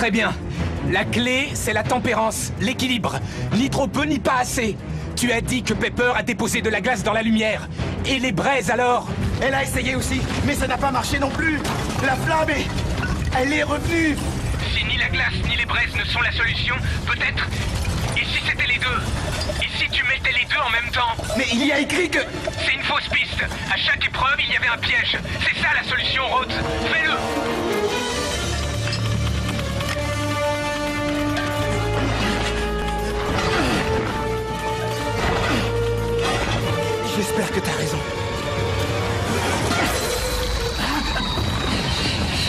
Très bien. La clé, c'est la tempérance, l'équilibre. Ni trop peu, ni pas assez. Tu as dit que Pepper a déposé de la glace dans la lumière. Et les braises, alors? Elle a essayé aussi, mais ça n'a pas marché non plus. La flamme est... elle est revenue. Si ni la glace ni les braises ne sont la solution, peut-être... Et si c'était les deux? Et si tu mettais les deux en même temps? Mais il y a écrit que... C'est une fausse piste. À chaque épreuve, il y avait un piège. C'est ça la solution, Rhodes. Fais-le. J'espère que t'as raison.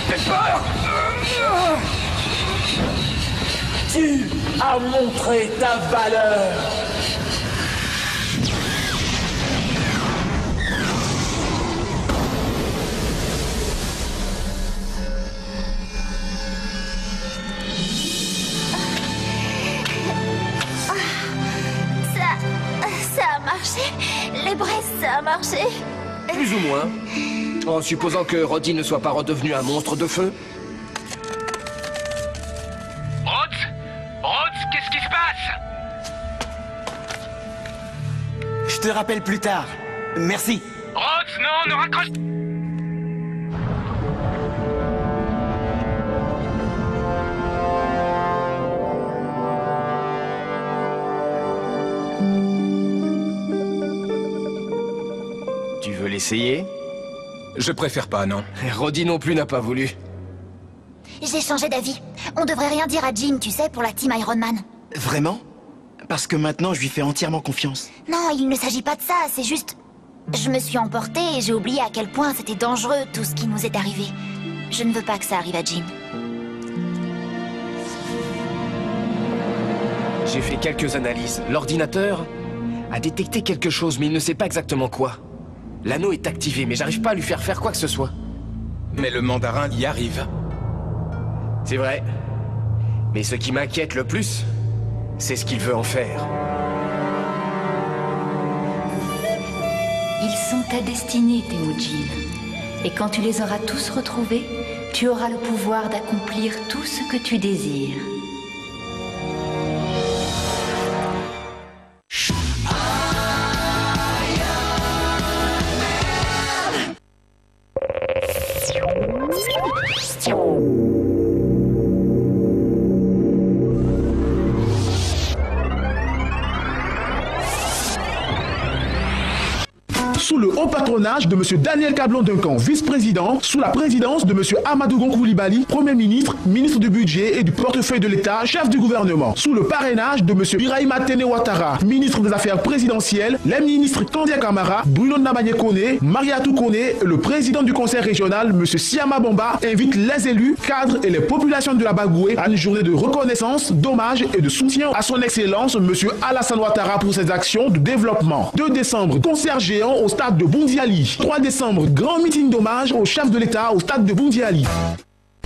Pepper! Tu as montré ta valeur. Ça a marché. Les braises, ça a marché. Plus ou moins. En supposant que Roddy ne soit pas redevenu un monstre de feu. Rhodes, qu'est-ce qui se passe? Je te rappelle plus tard. Merci. Rhodes, non, ne raccroche... Tu veux l'essayer? Je préfère pas, non. Roddy non plus n'a pas voulu. J'ai changé d'avis. On devrait rien dire à Jean, tu sais, pour la team Iron Man. Vraiment? Parce que maintenant, je lui fais entièrement confiance. Non, il ne s'agit pas de ça, c'est juste... Je me suis emportée et j'ai oublié à quel point c'était dangereux, tout ce qui nous est arrivé. Je ne veux pas que ça arrive à Jean. J'ai fait quelques analyses. L'ordinateur a détecté quelque chose, mais il ne sait pas exactement quoi. L'anneau est activé, mais j'arrive pas à lui faire faire quoi que ce soit. Mais le mandarin y arrive. C'est vrai. Mais ce qui m'inquiète le plus, c'est ce qu'il veut en faire. Ils sont ta destinée, Temujin. Et quand tu les auras tous retrouvés, tu auras le pouvoir d'accomplir tout ce que tu désires. Sous le haut patronage de M. Daniel Kablon-Duncan, vice-président, sous la présidence de M. Amadou Gon Coulibaly, Premier ministre, ministre du Budget et du portefeuille de l'État, chef du gouvernement. Sous le parrainage de M. Birahima Tene Ouattara, ministre des Affaires présidentielles, les ministres Kandia Kamara, Bruno Nabanye Kone, Mariatou Kone et le président du conseil régional, M. Siama Bamba, invitent les élus, cadres et les populations de la Bagoué à une journée de reconnaissance, d'hommage et de soutien à son excellence, M. Alassane Ouattara, pour ses actions de développement. 2 décembre, concert géant au stade de Boundiali. 3 décembre, grand meeting d'hommage au chef de l'État au stade de Boundiali.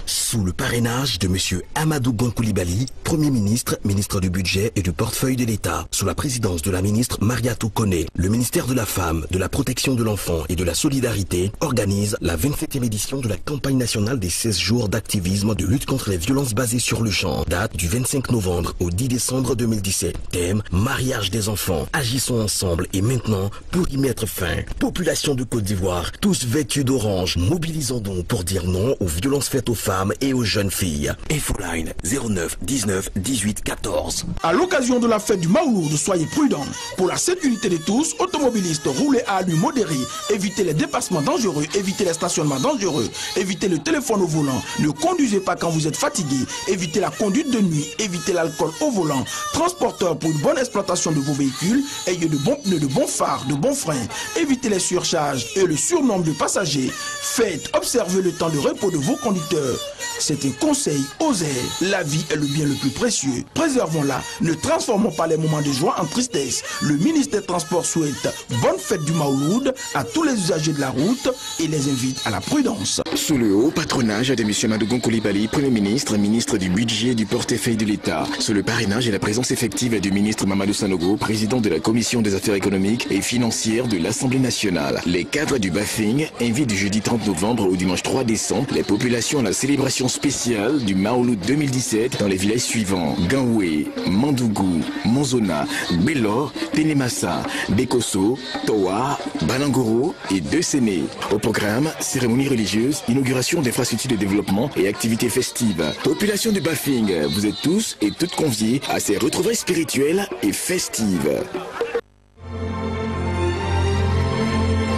Sous le parrainage de M. Amadou Gon Coulibaly, Premier ministre, ministre du Budget et du portefeuille de l'État, sous la présidence de la ministre Mariatou Kone, le ministère de la Femme, de la Protection de l'Enfant et de la Solidarité organise la 27e édition de la campagne nationale des 16 jours d'activisme de lutte contre les violences basées sur le genre. Date du 25 novembre au 10 décembre 2017. Thème: mariage des enfants. Agissons ensemble et maintenant pour y mettre fin. Population de Côte d'Ivoire, tous vêtus d'orange, mobilisons donc pour dire non aux violences faites aux femmes et aux jeunes filles. Infoline 09 19 18 14. À l'occasion de la fête du Maouloud, soyez prudents. Pour la sécurité de tous, automobilistes, roulez à allure modérée, évitez les dépassements dangereux, évitez les stationnements dangereux, évitez le téléphone au volant, ne conduisez pas quand vous êtes fatigué, évitez la conduite de nuit, évitez l'alcool au volant. Transporteurs, pour une bonne exploitation de vos véhicules, ayez de bons pneus, de bons phares, de bons freins, évitez les surcharges et le surnombre de passagers. Faites observer le temps de repos de vos conducteurs. C'est un conseil osé. La vie est le bien le plus précieux. Préservons-la. Ne transformons pas les moments de joie en tristesse. Le ministère des Transports souhaite bonne fête du Maouloud à tous les usagers de la route et les invite à la prudence. Sous le haut patronage de M. Amadou Gon Coulibaly, Premier ministre, ministre du Budget et du portefeuille de l'État, sous le parrainage et la présence effective du ministre Mamadou Sanogo, président de la Commission des affaires économiques et financières de l'Assemblée nationale, les cadres du BAFING invitent du jeudi 30 novembre au dimanche 3 décembre les populations à la célébration édition spéciale du Maouloud 2017 dans les villages suivants: Ganoué, Mandougou, Monzona, Belor, Ténémassa, Bekosso, Toa, Balangoro et Deux-Séné. Au programme, cérémonie religieuse, inauguration d'infrastructures de développement et activités festives. Population de Bafing, vous êtes tous et toutes conviés à ces retrouvailles spirituelles et festives.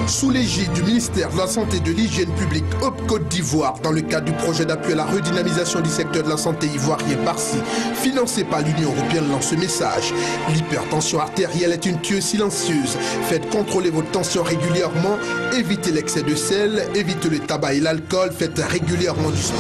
Sous l'égide du ministère de la Santé et de l'Hygiène publique Hop Côte d'Ivoire, dans le cadre du projet d'appui à la redynamisation du secteur de la santé ivoirien PARSI, financé par l'Union européenne, lance ce message. L'hypertension artérielle est une tueuse silencieuse. Faites contrôler votre tension régulièrement, évitez l'excès de sel, évitez le tabac et l'alcool, faites régulièrement du sport.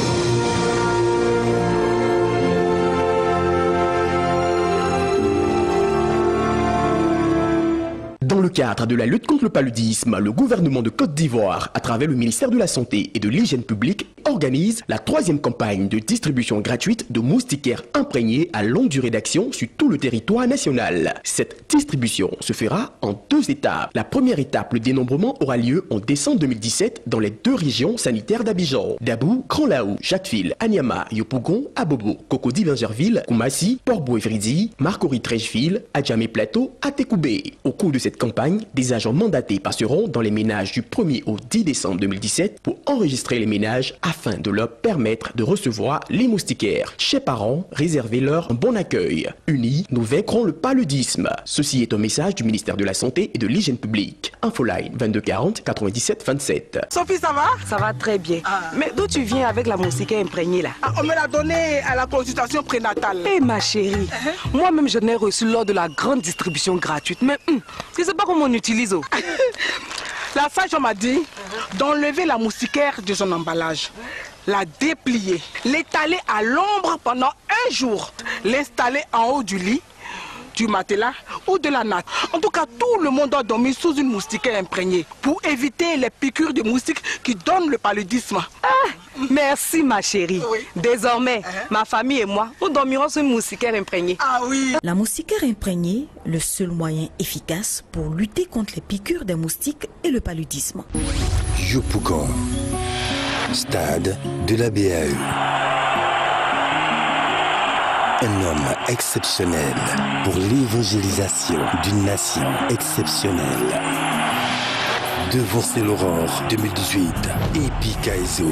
Dans le cadre de la lutte contre le paludisme, le gouvernement de Côte d'Ivoire, à travers le ministère de la Santé et de l'Hygiène publique, organise la 3e campagne de distribution gratuite de moustiquaires imprégnés à longue durée d'action sur tout le territoire national. Cette distribution se fera en 2 étapes. La première étape, le dénombrement, aura lieu en décembre 2017 dans les 2 régions sanitaires d'Abidjan: Dabou, Grand-Laou, Jacquesville, Anyama, Yopougon, Abobo, Cocody-Bingerville, Koumassi, Port-Bouévridi, Marcory-Trècheville, Adjamé-Plateau, Atekoubé. Au cours de cette campagne, des agents mandatés passeront dans les ménages du 1er au 10 décembre 2017 pour enregistrer les ménages afin de leur permettre de recevoir les moustiquaires. Chers parents, réservez-leur un bon accueil. Unis, nous vaincrons le paludisme. Ceci est un message du ministère de la Santé et de l'Hygiène publique. Infoline 22 40 97 27. Sophie, ça va? Ça va très bien. Mais d'où tu viens avec la moustiquaire imprégnée là? On me l'a donnée à la consultation prénatale. Eh ma chérie, moi-même je l'ai reçue lors de la grande distribution gratuite. Mais je ne sais pas comment on utilise. La sage m'a dit d'enlever la moustiquaire de son emballage, la déplier, l'étaler à l'ombre pendant 1 jour, l'installer en haut du lit, du matelas ou de la natte. En tout cas, tout le monde doit dormir sous une moustiquaire imprégnée pour éviter les piqûres de moustiques qui donnent le paludisme. Merci ma chérie. Oui. Désormais, ma famille et moi, nous dormirons sous une moustiquaire imprégnée. Ah oui. La moustiquaire imprégnée, le seul moyen efficace pour lutter contre les piqûres des moustiques et le paludisme. Yopougon, stade de la BAE. Un homme exceptionnel pour l'évangélisation d'une nation exceptionnelle. Devancez l'aurore 2018. Epicaizo.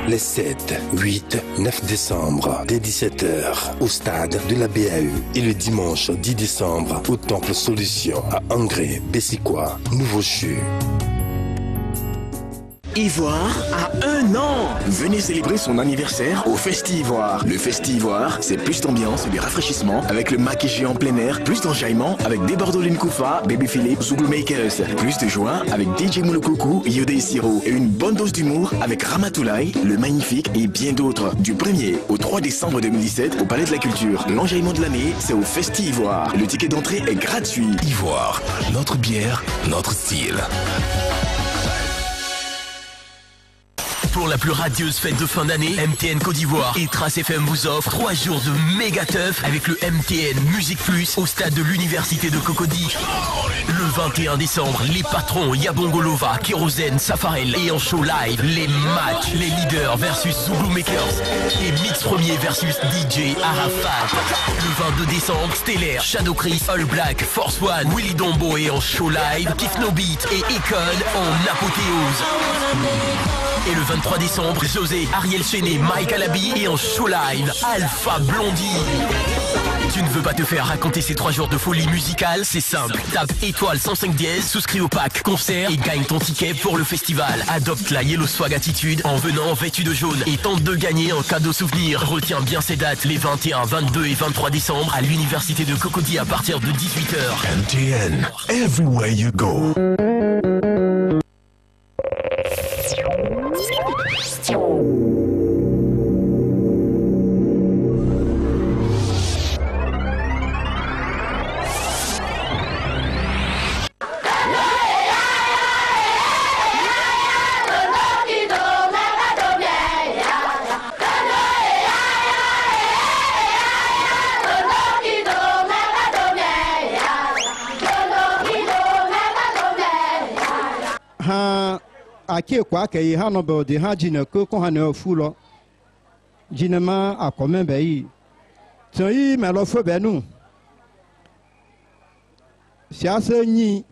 Les 7, 8, 9 décembre dès 17h au stade de la BAE. Et le dimanche 10 décembre au Temple Solution à Angré, Bessikwa, Nouveau-Chu. Ivoire a 1 an. Venez célébrer son anniversaire au Festi-Ivoire. Le Festi-Ivoire, c'est plus d'ambiance et de rafraîchissement avec le maquis en plein air, plus d'enjaillement avec des Bordeaux Koufa, Baby Philippe, Zouglou Makers, plus de joie avec DJ Mouloukoukou, Yodé Siro et une bonne dose d'humour avec Ramatoulaye, le Magnifique et bien d'autres. Du 1er au 3 décembre 2017 au Palais de la Culture. L'enjaillement de l'année, c'est au Festi-Ivoire. Le ticket d'entrée est gratuit. Ivoire, notre bière, notre style. Pour la plus radieuse fête de fin d'année, MTN Côte d'Ivoire et Trace FM vous offrent 3 jours de méga teuf avec le MTN Musique Plus au stade de l'Université de Cocody. Le 21 décembre, les patrons Yabongolova, Kérosène, Safarel et en show live, les matchs, les leaders versus Zouglou Makers et Mix Premier versus DJ Arafat. Le 22 décembre, Stellaire, Shadow Chris, All Black, Force One, Willy Dombo et en show live, Kiff No Beat et Econ en apothéose. Et le 23 décembre, José, Ariel Chené, Mike Alabi et en show live, Alpha Blondie. Tu ne veux pas te faire raconter ces 3 jours de folie musicale? C'est simple. Tape étoile 105 dièse, souscris au pack concert et gagne ton ticket pour le festival. Adopte la Yellow Swag Attitude en venant vêtu de jaune et tente de gagner un cadeau souvenir. Retiens bien ces dates, les 21, 22 et 23 décembre à l'Université de Cocody à partir de 18h. MTN, everywhere you go. Ake kwa ke ha no be de ha ji na ko ko ha na fu lo Jinema a combien pays? Tiens, mais l'offre ben nous. Si à ce nid,